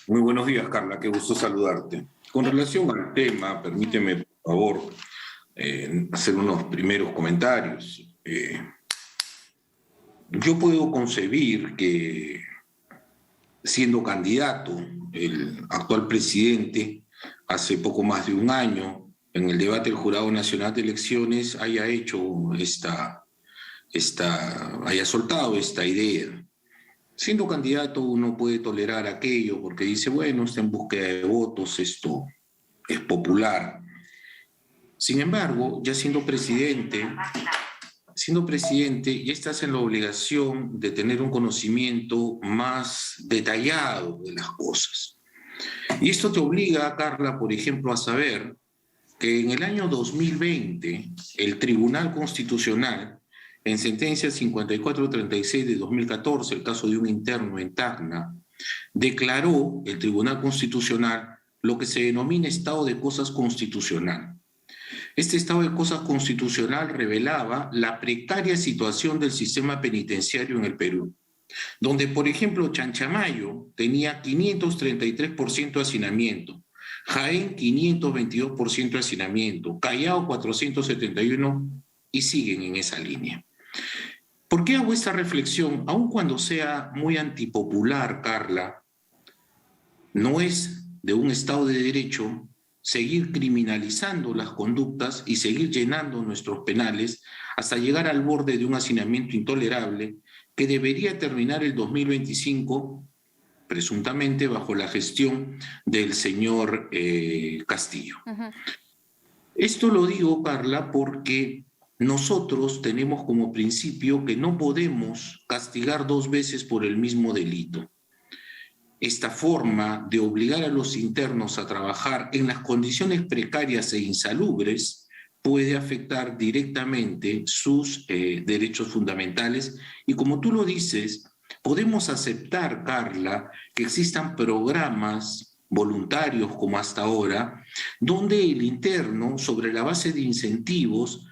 Muy buenos días, Carla, qué gusto saludarte. Con relación al tema, permíteme, por favor, hacer unos primeros comentarios. Yo puedo concebir que, siendo candidato, el actual presidente, hace poco más de un año, en el debate del Jurado Nacional de Elecciones, haya soltado esta idea. Siendo candidato uno puede tolerar aquello porque dice, bueno, está en búsqueda de votos, esto es popular. Sin embargo, ya siendo presidente, ya estás en la obligación de tener un conocimiento más detallado de las cosas. Y esto te obliga, Carla, por ejemplo, a saber que en el año 2020 el Tribunal Constitucional, en sentencia 5436 de 2014, el caso de un interno en Tacna, declaró el Tribunal Constitucional lo que se denomina estado de cosas constitucional. Este estado de cosas constitucional revelaba la precaria situación del sistema penitenciario en el Perú, donde, por ejemplo, Chanchamayo tenía 533% de hacinamiento, Jaén 522% de hacinamiento, Callao 471% y siguen en esa línea. ¿Por qué hago esta reflexión? Aun cuando sea muy antipopular, Carla, no es de un Estado de Derecho seguir criminalizando las conductas y seguir llenando nuestros penales hasta llegar al borde de un hacinamiento intolerable que debería terminar el 2025, presuntamente bajo la gestión del señor Castillo. Esto lo digo, Carla, porque nosotros tenemos como principio que no podemos castigar dos veces por el mismo delito. Esta forma de obligar a los internos a trabajar en las condiciones precarias e insalubres puede afectar directamente sus derechos fundamentales. Y como tú lo dices, podemos aceptar, Carla, que existan programas voluntarios como hasta ahora, donde el interno, sobre la base de incentivos,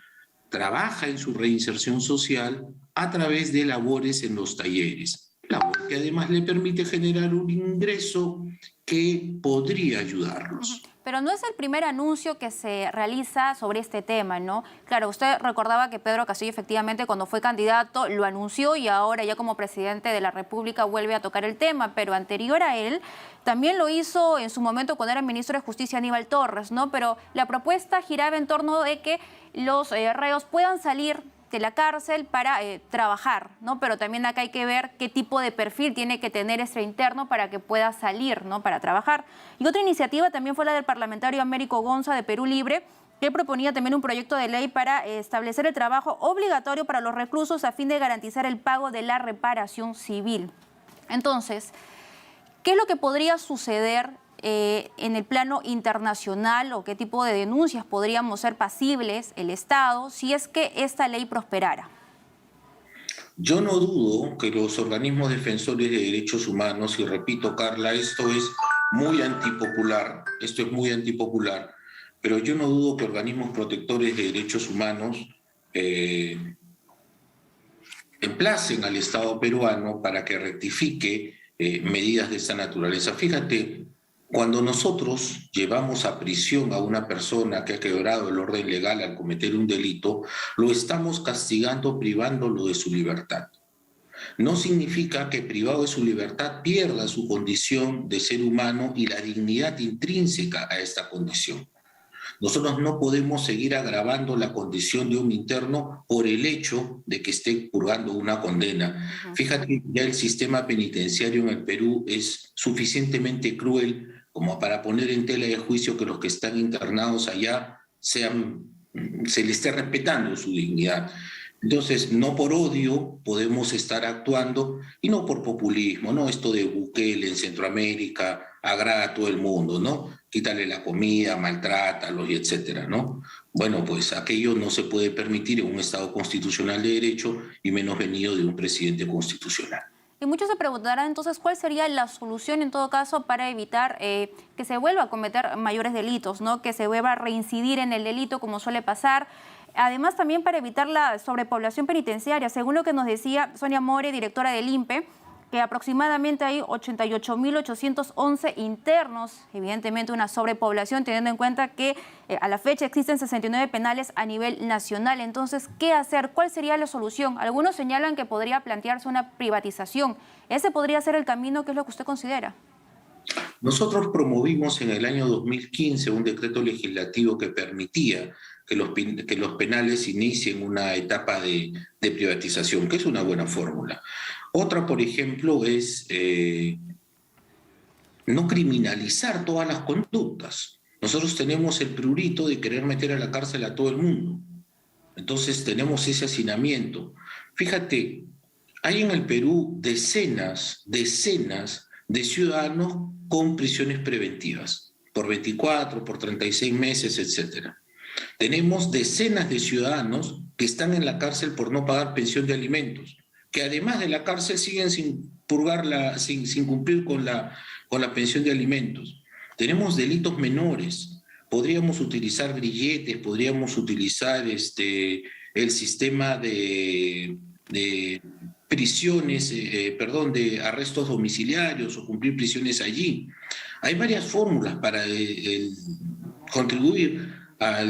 trabaja en su reinserción social a través de labores en los talleres, labor que además le permite generar un ingreso que podría ayudarlos. Pero no es el primer anuncio que se realiza sobre este tema, ¿no? Claro, usted recordaba que Pedro Castillo efectivamente cuando fue candidato lo anunció y ahora ya como presidente de la República vuelve a tocar el tema, pero anterior a él también lo hizo en su momento cuando era ministro de Justicia Aníbal Torres, ¿no? Pero la propuesta giraba en torno de que los reos puedan salir de la cárcel para trabajar, ¿no? Pero también acá hay que ver qué tipo de perfil tiene que tener este interno para que pueda salir, ¿no? Para trabajar. Y otra iniciativa también fue la del parlamentario Américo Gonza de Perú Libre, que proponía también un proyecto de ley para establecer el trabajo obligatorio para los reclusos a fin de garantizar el pago de la reparación civil. Entonces, ¿qué es lo que podría suceder en el plano internacional o qué tipo de denuncias podríamos ser pasibles el Estado si es que esta ley prosperara? Yo no dudo que los organismos defensores de derechos humanos, y repito, Carla, esto es muy antipopular, pero yo no dudo que organismos protectores de derechos humanos emplacen al Estado peruano para que rectifique medidas de esta naturaleza. Fíjate, cuando nosotros llevamos a prisión a una persona que ha quebrado el orden legal al cometer un delito, lo estamos castigando privándolo de su libertad. No significa que privado de su libertad pierda su condición de ser humano y la dignidad intrínseca a esta condición. Nosotros no podemos seguir agravando la condición de un interno por el hecho de que esté purgando una condena. Fíjate, ya el sistema penitenciario en el Perú es suficientemente cruel como para poner en tela de juicio que los que están internados allá se les esté respetando su dignidad. Entonces, no por odio podemos estar actuando y no por populismo, ¿no? Esto de Bukele en Centroamérica agrada a todo el mundo, ¿no? Quítale la comida, maltrátalos y etcétera, ¿no? Bueno, pues aquello no se puede permitir en un Estado constitucional de derecho y menos venido de un presidente constitucional. Y muchos se preguntarán entonces cuál sería la solución en todo caso para evitar que se vuelva a cometer mayores delitos, ¿no? Que se vuelva a reincidir en el delito como suele pasar. Además también para evitar la sobrepoblación penitenciaria, según lo que nos decía Sonia More, directora del INPE, que aproximadamente hay 88.811 internos, evidentemente una sobrepoblación, teniendo en cuenta que a la fecha existen 69 penales a nivel nacional. Entonces, ¿qué hacer? ¿Cuál sería la solución? Algunos señalan que podría plantearse una privatización. ¿Ese podría ser el camino? ¿Qué es lo que usted considera? Nosotros promovimos en el año 2015 un decreto legislativo que permitía que los penales inicien una etapa de privatización, que es una buena fórmula. Otra, por ejemplo, es no criminalizar todas las conductas. Nosotros tenemos el prurito de querer meter a la cárcel a todo el mundo. Entonces tenemos ese hacinamiento. Fíjate, hay en el Perú decenas de ciudadanos con prisiones preventivas, por 24, por 36 meses, etcétera. Tenemos decenas de ciudadanos que están en la cárcel por no pagar pensión de alimentos, que además de la cárcel siguen sin purgarla, sin cumplir con la pensión de alimentos. Tenemos delitos menores. Podríamos utilizar grilletes, podríamos utilizar el sistema de prisiones, de arrestos domiciliarios o cumplir prisiones allí. Hay varias fórmulas para contribuir a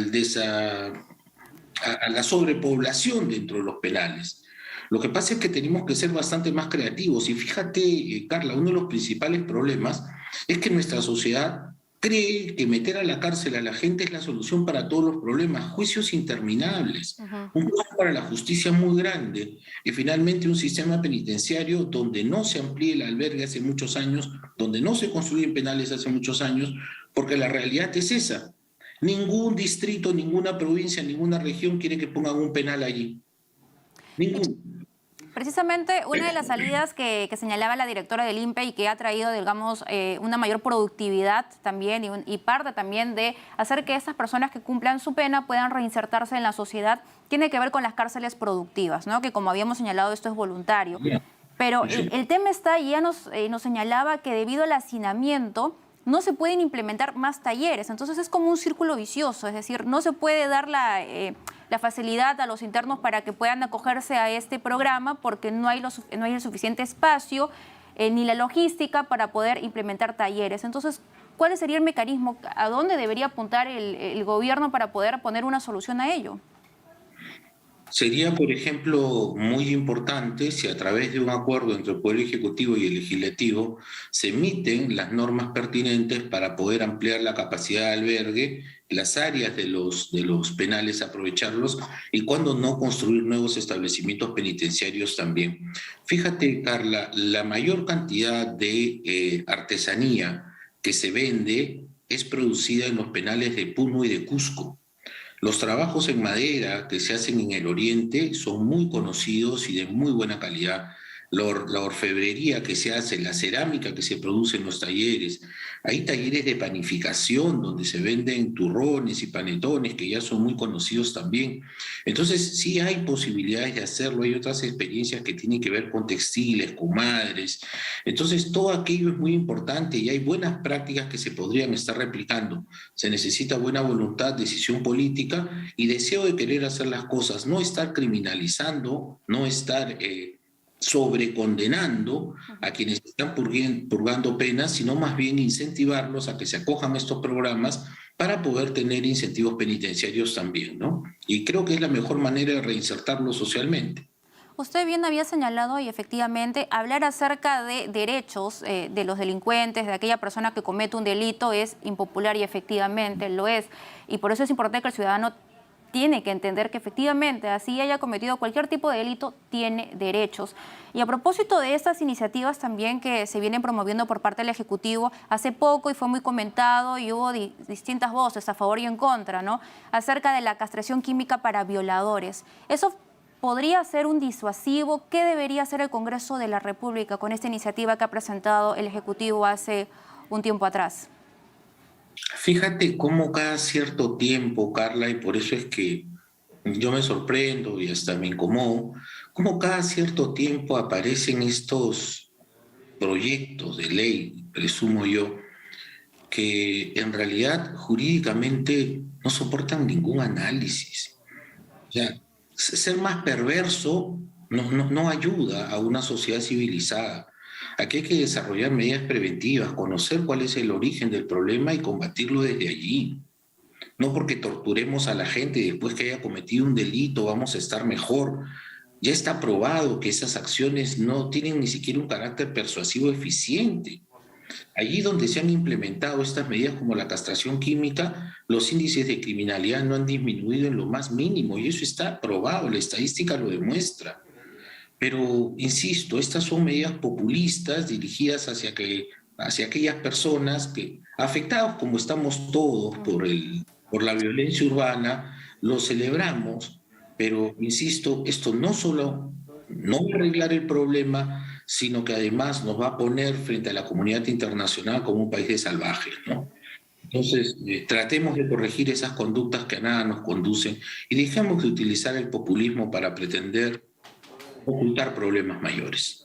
la sobrepoblación dentro de los penales. Lo que pasa es que tenemos que ser bastante más creativos. Y fíjate, Carla, uno de los principales problemas es que nuestra sociedad cree que meter a la cárcel a la gente es la solución para todos los problemas, juicios interminables, un costo para la justicia muy grande y finalmente un sistema penitenciario donde no se amplíe el albergue hace muchos años, donde no se construyen penales hace muchos años, porque la realidad es esa. Ningún distrito, ninguna provincia, ninguna región quiere que pongan un penal allí. Ningún. Precisamente una de las salidas que señalaba la directora del INPE y que ha traído, digamos, una mayor productividad también y parte también de hacer que estas personas que cumplan su pena puedan reinsertarse en la sociedad, tiene que ver con las cárceles productivas, ¿no? Que como habíamos señalado, esto es voluntario. Pero el tema está, y ya nos señalaba que debido al hacinamiento no se pueden implementar más talleres. Entonces es como un círculo vicioso, es decir, no se puede dar la facilidad a los internos para que puedan acogerse a este programa porque no hay el suficiente espacio ni la logística para poder implementar talleres. Entonces, ¿cuál sería el mecanismo? ¿A dónde debería apuntar el gobierno para poder poner una solución a ello? Sería, por ejemplo, muy importante si a través de un acuerdo entre el Poder Ejecutivo y el Legislativo se emiten las normas pertinentes para poder ampliar la capacidad de albergue, las áreas de los penales, aprovecharlos y cuando no construir nuevos establecimientos penitenciarios también. Fíjate, Carla, la mayor cantidad de artesanía que se vende es producida en los penales de Puno y de Cusco. Los trabajos en madera que se hacen en el oriente son muy conocidos y de muy buena calidad. La orfebrería que se hace, la cerámica que se produce en los talleres. Hay talleres de panificación donde se venden turrones y panetones que ya son muy conocidos también. Entonces sí hay posibilidades de hacerlo. Hay otras experiencias que tienen que ver con textiles, con madres. Entonces todo aquello es muy importante y hay buenas prácticas que se podrían estar replicando. Se necesita buena voluntad, decisión política y deseo de querer hacer las cosas, no estar criminalizando, no estar sobrecondenando a quienes están purgando penas, sino más bien incentivarlos a que se acojan a estos programas para poder tener incentivos penitenciarios también, ¿no? Y creo que es la mejor manera de reinsertarlos socialmente. Usted bien había señalado y efectivamente hablar acerca de derechos de los delincuentes, de aquella persona que comete un delito es impopular y efectivamente lo es. Y por eso es importante que el ciudadano tiene que entender que efectivamente, así haya cometido cualquier tipo de delito, tiene derechos. Y a propósito de estas iniciativas también que se vienen promoviendo por parte del Ejecutivo, hace poco y fue muy comentado y hubo distintas voces a favor y en contra, ¿no? Acerca de la castración química para violadores. Eso podría ser un disuasivo. ¿Qué debería hacer el Congreso de la República con esta iniciativa que ha presentado el Ejecutivo hace un tiempo atrás? Fíjate cómo cada cierto tiempo, Carla, y por eso es que yo me sorprendo y hasta me incomodo, cómo cada cierto tiempo aparecen estos proyectos de ley, presumo yo, que en realidad jurídicamente no soportan ningún análisis. O sea, ser más perverso no ayuda a una sociedad civilizada. Aquí hay que desarrollar medidas preventivas, conocer cuál es el origen del problema y combatirlo desde allí. No porque torturemos a la gente y después que haya cometido un delito vamos a estar mejor. Ya está probado que esas acciones no tienen ni siquiera un carácter persuasivo eficiente. Allí donde se han implementado estas medidas como la castración química, los índices de criminalidad no han disminuido en lo más mínimo y eso está probado, la estadística lo demuestra. Pero, insisto, estas son medidas populistas dirigidas hacia aquellas personas que, afectados como estamos todos por la violencia urbana, lo celebramos, pero, insisto, esto no solo no va a arreglar el problema, sino que además nos va a poner frente a la comunidad internacional como un país de salvajes, ¿no? Entonces, tratemos de corregir esas conductas que a nada nos conducen y dejemos de utilizar el populismo para pretender ocultar problemas mayores.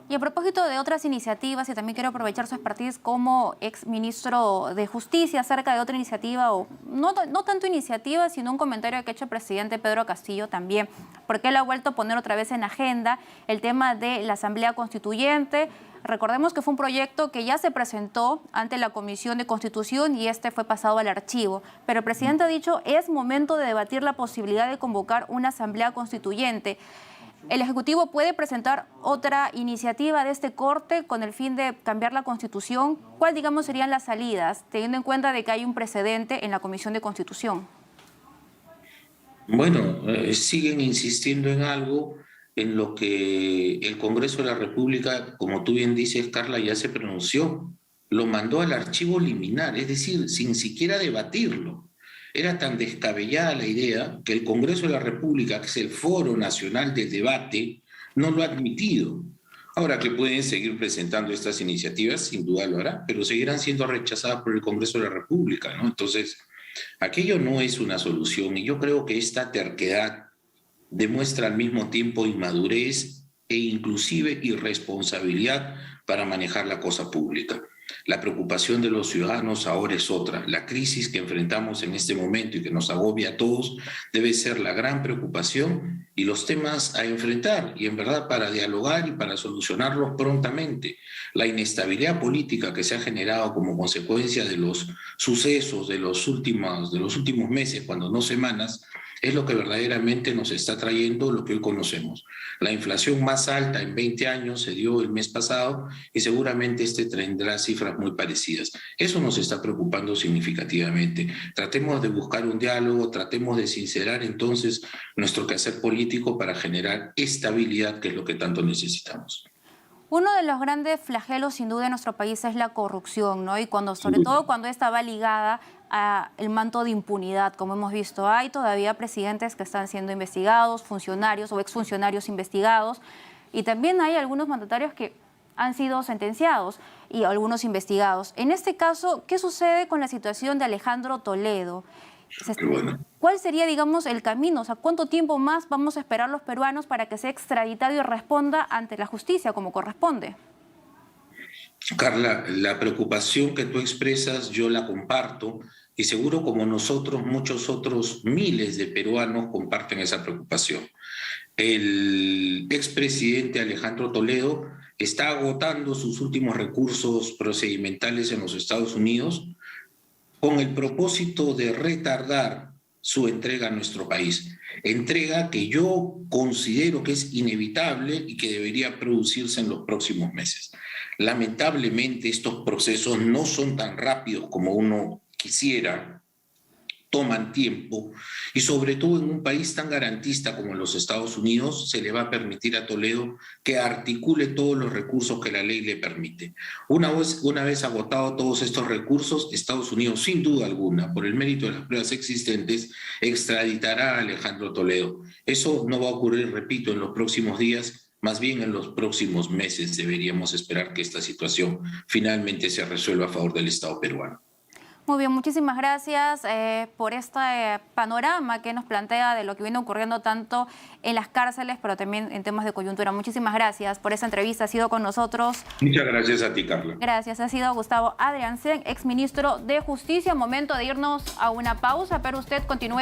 Y a propósito de otras iniciativas, y también quiero aprovechar su expertise como ex ministro de Justicia acerca de otra iniciativa, o no tanto iniciativa, sino un comentario que ha hecho el presidente Pedro Castillo también, porque él ha vuelto a poner otra vez en agenda el tema de la Asamblea Constituyente. Recordemos que fue un proyecto que ya se presentó ante la Comisión de Constitución y este fue pasado al archivo. Pero el presidente ha dicho, es momento de debatir la posibilidad de convocar una Asamblea Constituyente. ¿El Ejecutivo puede presentar otra iniciativa de este corte con el fin de cambiar la Constitución? ¿Cuáles, digamos, serían las salidas, teniendo en cuenta de que hay un precedente en la Comisión de Constitución? Bueno, siguen insistiendo en algo en lo que el Congreso de la República, como tú bien dices, Carla, ya se pronunció, lo mandó al archivo liminar, es decir, sin siquiera debatirlo. Era tan descabellada la idea que el Congreso de la República, que es el foro nacional del debate, no lo ha admitido. Ahora que pueden seguir presentando estas iniciativas, sin duda lo hará, pero seguirán siendo rechazadas por el Congreso de la República, ¿no? Entonces, aquello no es una solución y yo creo que esta terquedad demuestra al mismo tiempo inmadurez e inclusive irresponsabilidad para manejar la cosa pública. La preocupación de los ciudadanos ahora es otra. La crisis que enfrentamos en este momento y que nos agobia a todos debe ser la gran preocupación y los temas a enfrentar y en verdad para dialogar y para solucionarlos prontamente. La inestabilidad política que se ha generado como consecuencia de los sucesos de los últimos meses, cuando no semanas, es lo que verdaderamente nos está trayendo lo que hoy conocemos. La inflación más alta en 20 años se dio el mes pasado y seguramente tendrá cifras muy parecidas. Eso nos está preocupando significativamente. Tratemos de buscar un diálogo, tratemos de sincerar entonces nuestro quehacer político para generar estabilidad, que es lo que tanto necesitamos. Uno de los grandes flagelos, sin duda, en nuestro país es la corrupción, ¿no? Y sobre todo cuando esta va ligada al manto de impunidad, como hemos visto. Hay todavía presidentes que están siendo investigados, funcionarios o exfuncionarios investigados, y también hay algunos mandatarios que han sido sentenciados y algunos investigados. En este caso, ¿qué sucede con la situación de Alejandro Toledo? ¿Cuál sería, digamos, el camino? O sea, ¿cuánto tiempo más vamos a esperar los peruanos para que sea extraditado y responda ante la justicia como corresponde? Carla, la preocupación que tú expresas yo la comparto y seguro como nosotros, muchos otros miles de peruanos comparten esa preocupación. El expresidente Alejandro Toledo está agotando sus últimos recursos procedimentales en los Estados Unidos con el propósito de retardar su entrega a nuestro país. Entrega que yo considero que es inevitable y que debería producirse en los próximos meses. Lamentablemente, estos procesos no son tan rápidos como uno quisiera, toman tiempo y sobre todo en un país tan garantista como los Estados Unidos se le va a permitir a Toledo que articule todos los recursos que la ley le permite. Una vez agotado todos estos recursos, Estados Unidos sin duda alguna, por el mérito de las pruebas existentes, extraditará a Alejandro Toledo. Eso no va a ocurrir, repito, en los próximos días, más bien en los próximos meses deberíamos esperar que esta situación finalmente se resuelva a favor del Estado peruano. Muy bien, muchísimas gracias por este panorama que nos plantea de lo que viene ocurriendo tanto en las cárceles, pero también en temas de coyuntura. Muchísimas gracias por esta entrevista. Ha sido con nosotros. Muchas gracias a ti, Carla. Gracias. Ha sido Gustavo Adriancén, exministro de Justicia. Momento de irnos a una pausa, pero usted continúe.